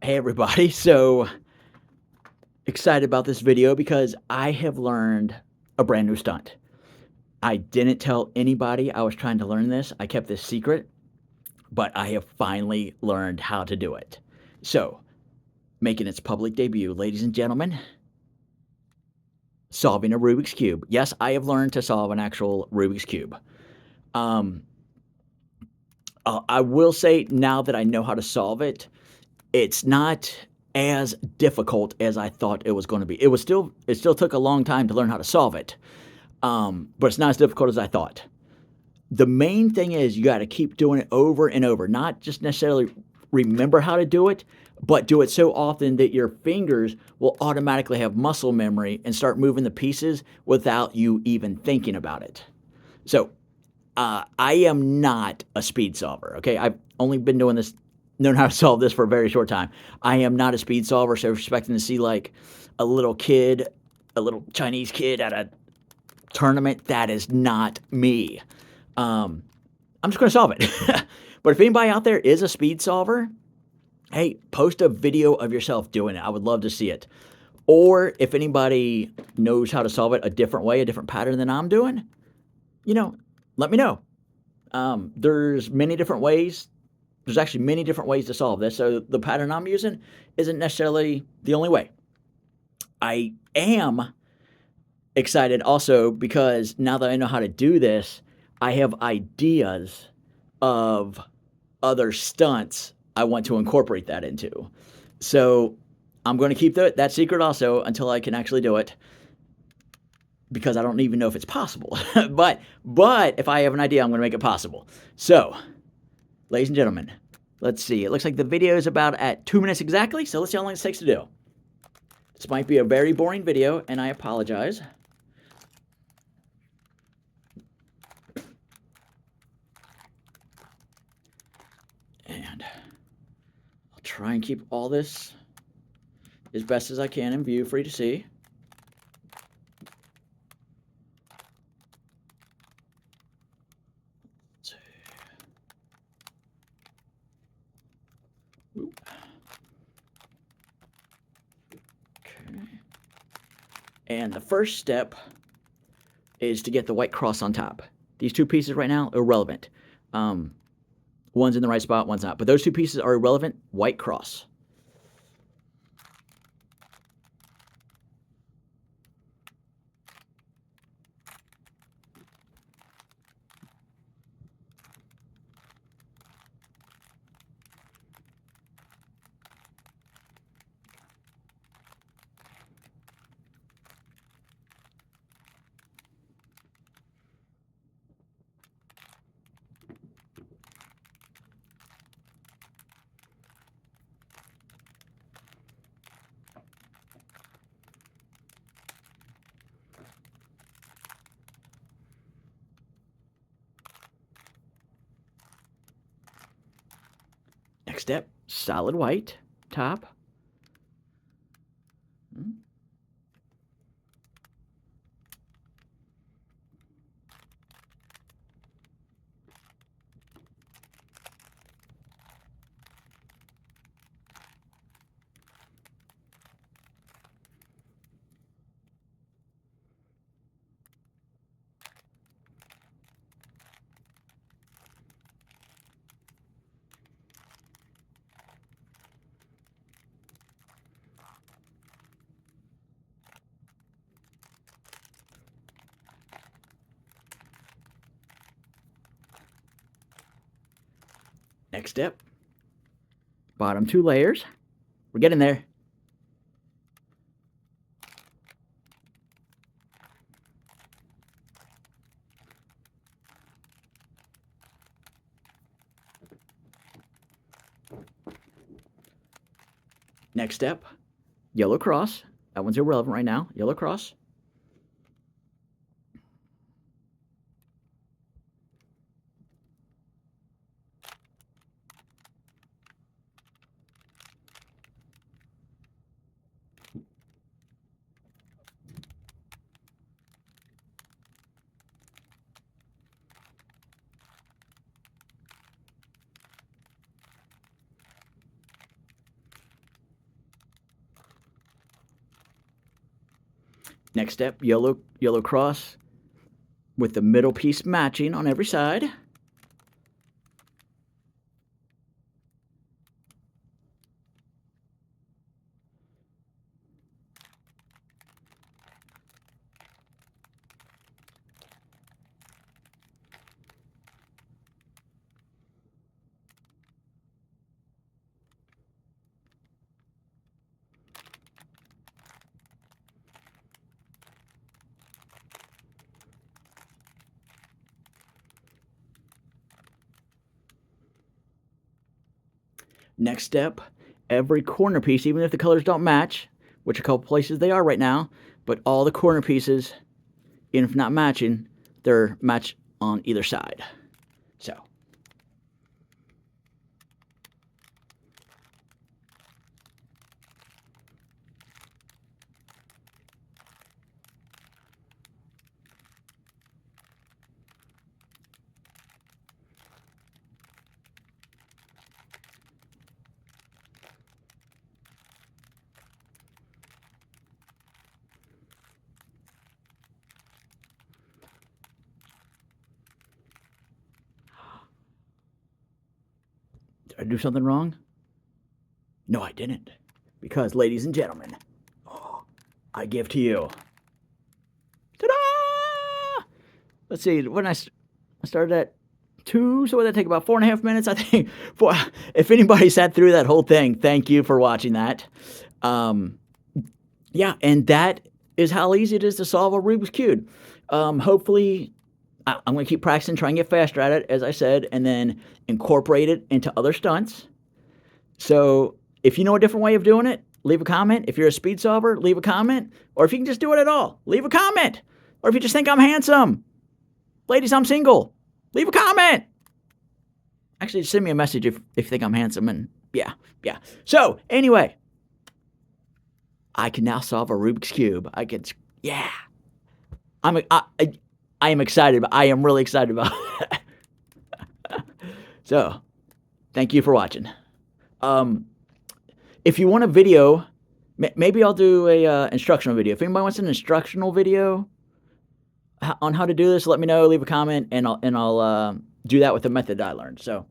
Hey everybody, so excited about this video because I have learned a brand new stunt. I didn't tell anybody I was trying to learn this. I kept this secret, but I have finally learned how to do it. So, making its public debut, ladies and gentlemen, solving a Rubik's Cube. Yes, I have learned to solve an actual Rubik's Cube. Um, I will say now that I know how to solve it, it's not as difficult as I thought it was gonna be. It still took a long time to learn how to solve it, but it's not as difficult as I thought. The main thing is you gotta keep doing it over and over, not just necessarily remember how to do it, but do it so often that your fingers will automatically have muscle memory and start moving the pieces without you even thinking about it. So, I am not a speed solver, okay? I've only been doing this known how to solve this for a very short time. I am not a speed solver, so expecting to see, like, a little kid, a little Chinese kid at a tournament, that is not me. I'm just gonna solve it. But if anybody out there is a speed solver, hey, post a video of yourself doing it. I would love to see it. Or if anybody knows how to solve it a different way, a different pattern than I'm doing, you know, let me know. There's many different ways. There's actually many different ways to solve this. So the pattern I'm using isn't necessarily the only way. I am excited also because now that I know how to do this, I have ideas of other stunts I want to incorporate that into. So I'm going to keep that secret also until I can actually do it because I don't even know if it's possible. but if I have an idea, I'm going to make it possible. So, ladies and gentlemen, let's see. It looks like the video is about at 2 minutes exactly, so let's see how long it takes to do. This might be a very boring video, and I apologize. And I'll try and keep all this as best as I can in view for you to see. Oop. Okay. And the first step is to get the white cross on top. These two pieces right now, irrelevant. One's in the right spot, one's not. But those two pieces are irrelevant, white cross. Next step, solid white top. Next step, bottom two layers. We're getting there. Next step, yellow cross. That one's irrelevant right now. Yellow cross. Next step, yellow cross with the middle piece matching on every side. Next step, every corner piece, even if the colors don't match, which a couple places they are right now, but all the corner pieces, even if not matching, they're matched on either side. So, did I do something wrong? No, I didn't. Because, ladies and gentlemen, I give to you. Ta-da! Let's see, when I started at 2, so would that take about 4.5 minutes, I think. If anybody sat through that whole thing, thank you for watching that. Yeah, and that is how easy it is to solve a Rubik's Cube. Hopefully, I'm going to keep practicing, try and get faster at it, as I said, and then incorporate it into other stunts. So if you know a different way of doing it, leave a comment. If you're a speed solver, leave a comment. Or if you can just do it at all, leave a comment. Or if you just think I'm handsome, ladies, I'm single, leave a comment. Actually, just send me a message if you think I'm handsome. And yeah. So anyway, I can now solve a Rubik's Cube. Yeah. I am excited. I am really excited about it. So, thank you for watching. If you want a video, maybe I'll do a instructional video. If anybody wants an instructional video on how to do this, let me know. Leave a comment, and I'll do that with the method I learned. So,